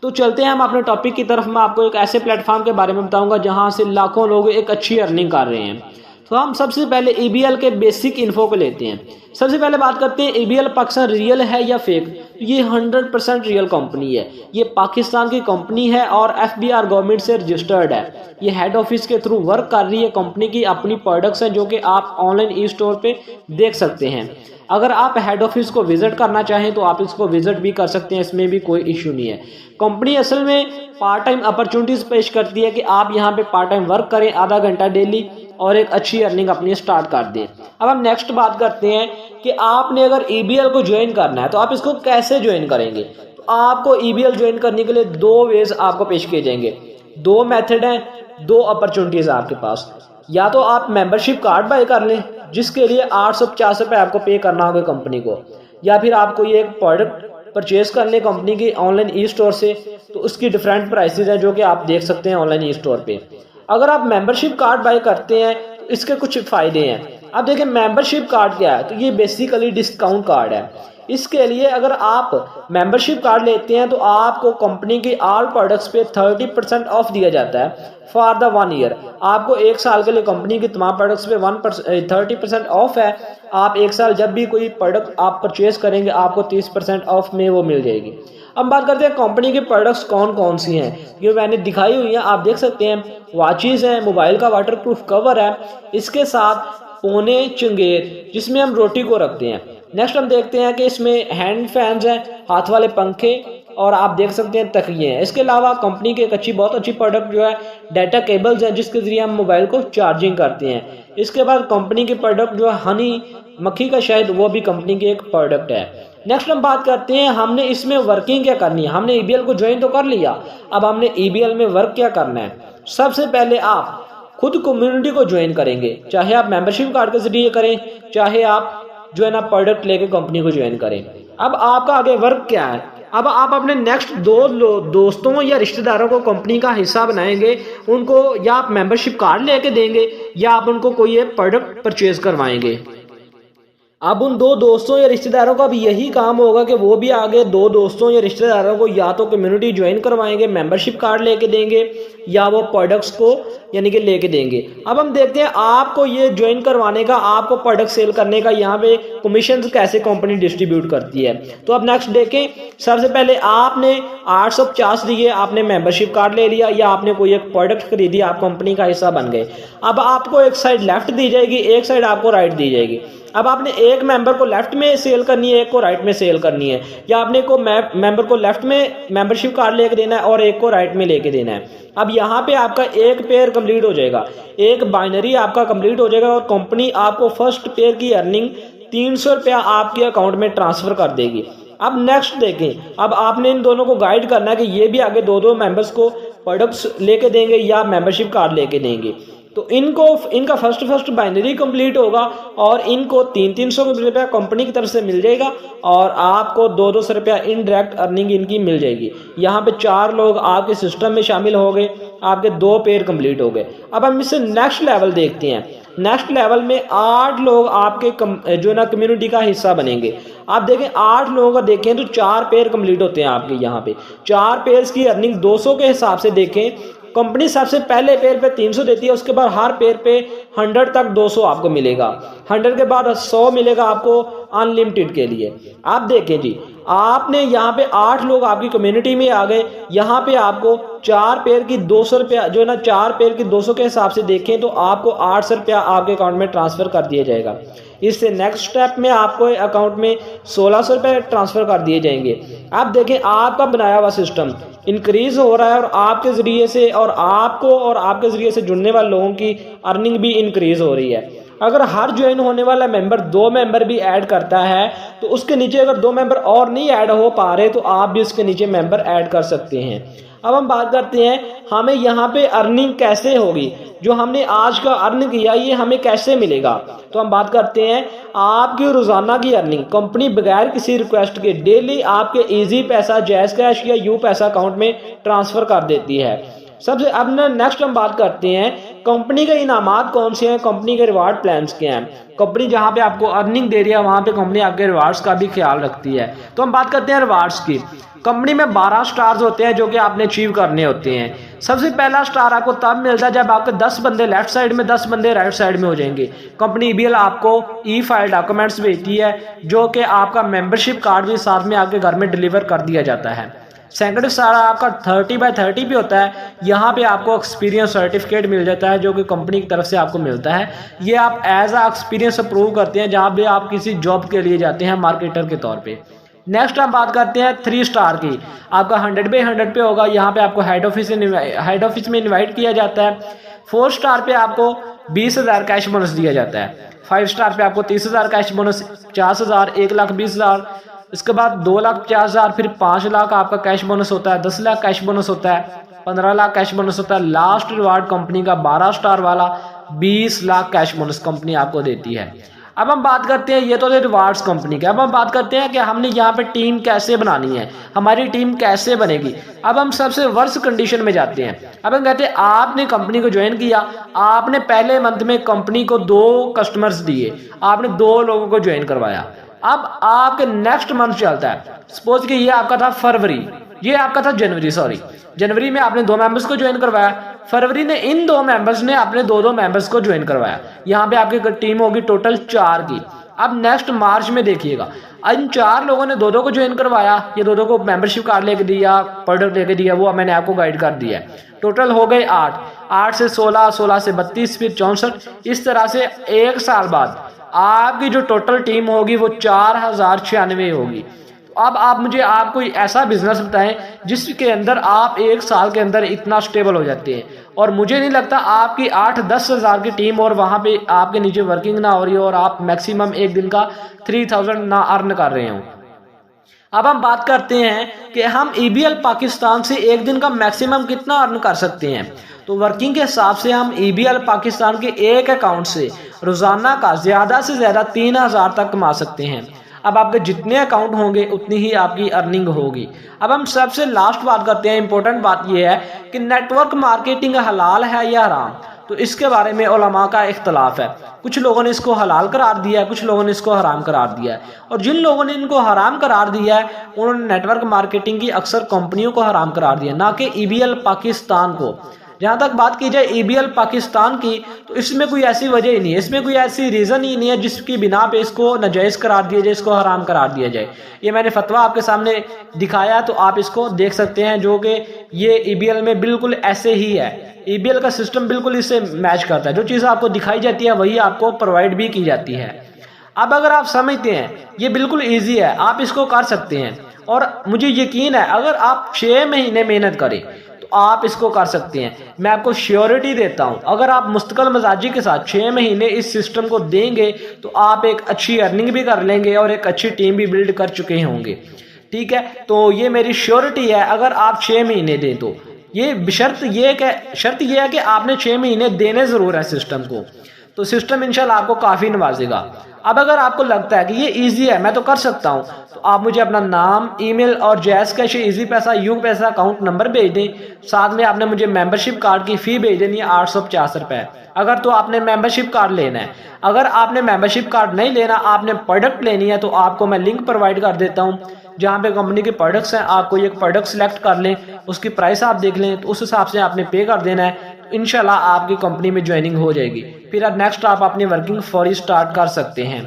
तो चलते हैं हम अपने टॉपिक की तरफ। मैं आपको एक ऐसे प्लेटफॉर्म के बारे में बताऊंगा जहां से लाखों लोग एक अच्छी अर्निंग कर रहे हैं। तो हम सबसे पहले EBL के बेसिक इन्फो को लेते हैं। सबसे पहले बात करते हैं EBL पाकिस्तान रियल है या फेक। ये 100% रियल कंपनी है। ये पाकिस्तान की कंपनी है और FBR गवर्नमेंट से रजिस्टर्ड है। ये हेड ऑफिस के थ्रू वर्क कर रही है। कंपनी की अपनी प्रोडक्ट्स हैं जो कि आप ऑनलाइन ई स्टोर पे देख सकते हैं। अगर आप हेड ऑफिस को विजिट करना चाहें तो आप इसको विजिट भी कर सकते हैं, इसमें भी कोई इशू नहीं है। कंपनी असल में पार्ट टाइम अपॉर्चुनिटीज़ पेश करती है कि आप यहाँ पे पार्ट टाइम वर्क करें आधा घंटा डेली और एक अच्छी अर्निंग अपनी स्टार्ट कर दें। अब हम नेक्स्ट बात करते हैं कि आपने अगर EBL को ज्वाइन करना है तो आप इसको कैसे ज्वाइन करेंगे। तो आपको EBL ज्वाइन करने के लिए 2 वेज आपको पेश किए जाएंगे, 2 मेथड हैं, 2 अपॉर्चुनिटीज़ आपके पास। या तो आप मेंबरशिप कार्ड बाय कर लें जिसके लिए 850 रुपये आपको पे करना होगा कंपनी को, या फिर आपको ये एक प्रोडक्ट परचेज कर लें कंपनी की ऑनलाइन ई स्टोर से। तो उसकी डिफरेंट प्राइसेस हैं जो कि आप देख सकते हैं ऑनलाइन ई स्टोर पे। अगर आप मेंबरशिप कार्ड बाय करते हैं तो इसके कुछ फ़ायदे हैं। अब देखिए मेंबरशिप कार्ड क्या है, तो ये बेसिकली डिस्काउंट कार्ड है। इसके लिए अगर आप मेंबरशिप कार्ड लेते हैं तो आपको कंपनी की ऑल प्रोडक्ट्स पे 30% ऑफ दिया जाता है फॉर द 1 ईयर। आपको 1 साल के लिए कंपनी की तमाम प्रोडक्ट्स पे 30% ऑफ है। आप 1 साल जब भी कोई प्रोडक्ट आप परचेज करेंगे आपको 30% ऑफ में वो मिल जाएगी। अब बात करते हैं कंपनी की प्रोडक्ट्स कौन कौन सी हैं। ये मैंने दिखाई हुई हैं, आप देख सकते हैं। वॉचेज़ हैं, मोबाइल का वाटरप्रूफ कवर है, इसके साथ पोने चंगेर जिसमें हम रोटी को रखते हैं। नेक्स्ट हम देखते हैं कि इसमें हैंड फैंस हैं, हाथ वाले पंखे, और आप देख सकते हैं तकिए हैं। इसके अलावा कंपनी की एक बहुत अच्छी प्रोडक्ट जो है डाटा केबल्स है जिसके ज़रिए हम मोबाइल को चार्जिंग करते हैं। इसके बाद कंपनी की प्रोडक्ट जो है हनी मक्खी का शहद, वो भी कंपनी की एक प्रोडक्ट है। नेक्स्ट हम बात करते हैं हमने इसमें वर्किंग क्या करनी है। हमने EBL को ज्वाइन तो कर लिया, अब हमने EBL में वर्क क्या करना है। सबसे पहले आप खुद कम्युनिटी को ज्वाइन करेंगे, चाहे आप मेंबरशिप कार्ड के जरिए करें, चाहे आप जो है ना प्रोडक्ट लेके कंपनी को ज्वाइन करें। अब आपका आगे वर्क क्या है। अब आप अपने नेक्स्ट 2 दोस्तों या रिश्तेदारों को कंपनी का हिस्सा बनाएंगे। उनको या आप मेंबरशिप कार्ड लेके देंगे या आप उनको कोई एक प्रोडक्ट परचेज करवाएंगे। अब उन 2 दोस्तों या रिश्तेदारों का भी यही काम होगा कि वो भी आगे 2 दोस्तों या रिश्तेदारों को या तो कम्युनिटी ज्वाइन करवाएंगे, मेंबरशिप कार्ड लेके देंगे, या वो प्रोडक्ट्स को यानी कि लेके देंगे। अब हम देखते हैं आपको ये ज्वाइन करवाने का, आपको प्रोडक्ट सेल करने का यहाँ पे कमीशन कैसे कंपनी डिस्ट्रीब्यूट करती है। तो अब नेक्स्ट देखें। सबसे पहले आपने 850 दिए, आपने मेंबरशिप कार्ड ले लिया या आपने कोई एक प्रोडक्ट खरीदी, आप कंपनी का हिस्सा बन गए। अब आपको एक साइड लेफ्ट दी जाएगी, एक साइड आपको राइट दी जाएगी। अब आपने एक मेंबर को लेफ्ट में सेल करनी है, एक को राइट में सेल करनी है, या आपने को मेंबर को लेफ्ट में मेंबरशिप कार्ड लेके देना है और एक को राइट में लेके देना है। अब यहाँ पे आपका एक पेयर कंप्लीट हो जाएगा, एक बाइनरी आपका कंप्लीट हो जाएगा और कंपनी आपको फर्स्ट पेयर की अर्निंग 300 रुपया आपके अकाउंट में ट्रांसफर कर देगी। अब नेक्स्ट देखें। अब आपने इन दोनों को गाइड करना है कि ये भी आगे 2 मेंबर्स को प्रोडक्ट्स लेके देंगे या मेंबरशिप कार्ड लेके देंगे। तो इनका फर्स्ट बाइनरी कंप्लीट होगा और इनको 300 रुपया कंपनी की तरफ से मिल जाएगा और आपको 200 रुपया इनडायरेक्ट अर्निंग इनकी मिल जाएगी। यहाँ पे 4 लोग आपके सिस्टम में शामिल हो गए, आपके 2 पेयर कंप्लीट हो गए। अब हम इससे नेक्स्ट लेवल देखते हैं। नेक्स्ट लेवल में 8 लोग आपके जो ना कम्युनिटी का हिस्सा बनेंगे। आप देखें 8 लोगों का देखें तो 4 पेयर कंप्लीट होते हैं आपके। यहाँ पे 4 पेयर्स की अर्निंग 200 के हिसाब से देखें। कंपनी सबसे पहले पेयर पे 300 देती है, उसके बाद हर पेयर पे 100 तक 200 आपको मिलेगा, 100 के बाद 100 मिलेगा आपको अनलिमिटेड के लिए। आप देखें जी, आपने यहाँ पे 8 लोग आपकी कम्युनिटी में आ गए। यहाँ पे आपको 4 पेयर की 200 रुपया जो है ना 4 पेयर की 200 के हिसाब से देखें तो आपको 800 रुपया आपके अकाउंट में ट्रांसफ़र कर दिया जाएगा। इससे नेक्स्ट स्टेप में आपको अकाउंट में 1600 रुपये ट्रांसफ़र कर दिए जाएंगे। आप देखें आपका बनाया हुआ सिस्टम इंक्रीज हो रहा है और आपके ज़रिए से और आपके ज़रिए से जुड़ने वाले लोगों की अर्निंग भी इंक्रीज हो रही है। अगर हर ज्वाइन होने वाला मेंबर 2 मेंबर भी ऐड करता है तो उसके नीचे अगर 2 मेंबर और नहीं ऐड हो पा रहे तो आप भी उसके नीचे मेंबर ऐड कर सकते हैं। अब हम बात करते हैं हमें यहाँ पे अर्निंग कैसे होगी, जो हमने आज का अर्न किया ये हमें कैसे मिलेगा। तो हम बात करते हैं आपकी रोजाना की अर्निंग। कंपनी बगैर किसी रिक्वेस्ट के डेली आपके इजी पैसा, जैज़ कैश या यू पैसा अकाउंट में ट्रांसफर कर देती है। सबसे अब नेक्स्ट हम बात करते हैं कंपनी के इनामात कौन से हैं, कंपनी के रिवार्ड प्लान्स क्या हैं। कंपनी जहां पे आपको अर्निंग दे रही है वहां पे कंपनी आपके रिवार्ड्स का भी ख्याल रखती है। तो हम बात करते हैं रिवार्ड्स की। कंपनी में 12 स्टार्स होते हैं जो कि आपने अचीव करने होते हैं। सबसे पहला स्टार आपको तब मिलता है जब आपके 10 बंदे लेफ्ट साइड में 10 बंदे राइट साइड में हो जाएंगे। कंपनी ईबीएल आपको ई फाइल डॉक्यूमेंट्स भेजती है जो कि आपका मेंबरशिप कार्ड भी साथ में आपके घर में डिलीवर कर दिया जाता है। सेकंड स्टार आपका 30/30 भी होता है। यहाँ पे आपको एक्सपीरियंस सर्टिफिकेट मिल जाता है जो कि कंपनी की तरफ से आपको मिलता है। ये आप एज अ एक्सपीरियंस अप्रूव करते हैं जहाँ पे आप किसी जॉब के लिए जाते हैं मार्केटर के तौर पे। नेक्स्ट हम बात करते हैं 3 स्टार की। आपका 100/100 पे होगा। यहाँ पे आपको हेड ऑफिस में इन्वाइट किया जाता है। 4 स्टार पे आपको 20,000 कैश बोनस दिया जाता है। 5 स्टार पे आपको 30,000 कैश बोनस, 50,000, 1,20,000, इसके बाद 2,50,000, फिर 5 लाख आपका कैश बोनस होता है, 10 लाख कैश बोनस होता है, 15 लाख कैश बोनस होता है। लास्ट रिवार्ड कंपनी का 12 स्टार वाला 20 लाख कैश बोनस कंपनी आपको देती है। अब हम बात करते हैं, ये तो रिवार्ड्स कंपनी के। अब हम बात करते हैं कि हमने यहाँ पे टीम कैसे बनानी है, हमारी टीम कैसे बनेगी। अब हम सबसे वर्स्ट कंडीशन में जाते हैं। अब हम कहते हैं आपने कंपनी को ज्वाइन किया, आपने पहले मंथ में कंपनी को 2 कस्टमर्स दिए, आपने 2 लोगों को ज्वाइन करवाया। अब आपके नेक्स्ट मंथ चलता है, सपोज कि ये आपका था फरवरी, ये आपका था जनवरी में आपने 2 मेंबर्स को ज्वाइन करवाया। फरवरी ने इन 2 मेंबर्स ने अपने 2 मेंबर्स को ज्वाइन करवाया। यहाँ पे आपकी टीम होगी टोटल 4 की। अब नेक्स्ट मार्च में देखिएगा, इन 4 लोगों ने 2 को ज्वाइन करवाया, ये 2 को मेंबरशिप कार्ड लेके दिया, प्रोडक्ट लेके दिया, वो मैंने आपको गाइड कर दिया है। टोटल हो गए 8 से 16, 16 से 32, फिर 64। इस तरह से 1 साल बाद आपकी जो टोटल टीम होगी वो 4096 होगी। अब आप मुझे आप कोई ऐसा बिजनेस बताएं जिसके अंदर आप 1 साल के अंदर इतना स्टेबल हो जाते हैं। और मुझे नहीं लगता आपकी 8-10 हज़ार की टीम और वहां पे आपके नीचे वर्किंग ना हो रही हो और आप मैक्सिमम एक दिन का 3000 ना अर्न कर रहे हो। अब हम बात करते हैं कि हम ईबीएल पाकिस्तान से एक दिन का मैक्सिमम कितना अर्न कर सकते हैं। तो वर्किंग के हिसाब से हम ईबीएल पाकिस्तान के एक अकाउंट से रोजाना का ज्यादा से ज्यादा 3000 तक कमा सकते हैं। अब आपके जितने अकाउंट होंगे उतनी ही आपकी अर्निंग होगी। अब हम सबसे लास्ट बात करते हैं, इंपॉर्टेंट बात यह है कि नेटवर्क मार्केटिंग हलाल है या हराम। तो इसके बारे में उलमा का इख्तलाफ है। कुछ लोगों ने इसको हलाल करार दिया है, कुछ लोगों ने इसको हराम करार दिया है। और जिन लोगों ने इनको हराम करार दिया है उन्होंने नेटवर्क मार्केटिंग की अक्सर कंपनियों को हराम करार दिया, ना कि ईबीएल पाकिस्तान को। जहां तक बात की जाए ईबीएल पाकिस्तान की, तो इसमें कोई ऐसी वजह ही नहीं है, इसमें कोई ऐसी रीज़न ही नहीं है जिसकी बिना पे इसको नाजायज़ करार दिया जाए, इसको हराम करार दिया जाए। ये मैंने फतवा आपके सामने दिखाया तो आप इसको देख सकते हैं, जो कि ये ईबीएल में बिल्कुल ऐसे ही है। ईबीएल का सिस्टम बिल्कुल इससे मैच करता है, जो चीज़ आपको दिखाई जाती है वही आपको प्रोवाइड भी की जाती है। अब अगर आप समझते हैं ये बिल्कुल ईजी है, आप इसको कर सकते हैं, और मुझे यकीन है अगर आप 6 महीने मेहनत करें आप इसको कर सकते हैं। मैं आपको श्योरिटी देता हूं, अगर आप मुस्तकिल मजाजी के साथ 6 महीने इस सिस्टम को देंगे तो आप एक अच्छी अर्निंग भी कर लेंगे और एक अच्छी टीम भी बिल्ड कर चुके होंगे। ठीक है, तो ये मेरी श्योरिटी है। अगर आप 6 महीने दें तो ये शर्त ये है कि आपने 6 महीने देने जरूर है सिस्टम को, तो सिस्टम इंशाल्लाह आपको काफ़ी नवाजेगा। अब अगर आपको लगता है कि ये इजी है, मैं तो कर सकता हूं, तो आप मुझे अपना नाम, ईमेल और जैस कैश, इजी पैसा, यू पैसा अकाउंट नंबर भेज दें। साथ में आपने मुझे मेंबरशिप कार्ड की फ़ी भेज देनी है 850 रुपये, अगर तो आपने मेंबरशिप कार्ड लेना है। अगर आपने मेंबरशिप कार्ड नहीं लेना, आपने प्रोडक्ट लेनी है, तो आपको मैं लिंक प्रोवाइड कर देता हूँ जहाँ पे कंपनी के प्रोडक्ट्स हैं। आपको एक प्रोडक्ट सेलेक्ट कर लें, उसकी प्राइस आप देख लें, तो उस हिसाब से आपने पे कर देना है। इंशाल्लाह आपकी कंपनी में ज्वाइनिंग हो जाएगी। फिर अब नेक्स्ट आप अपनी वर्किंग फौरी स्टार्ट कर सकते हैं।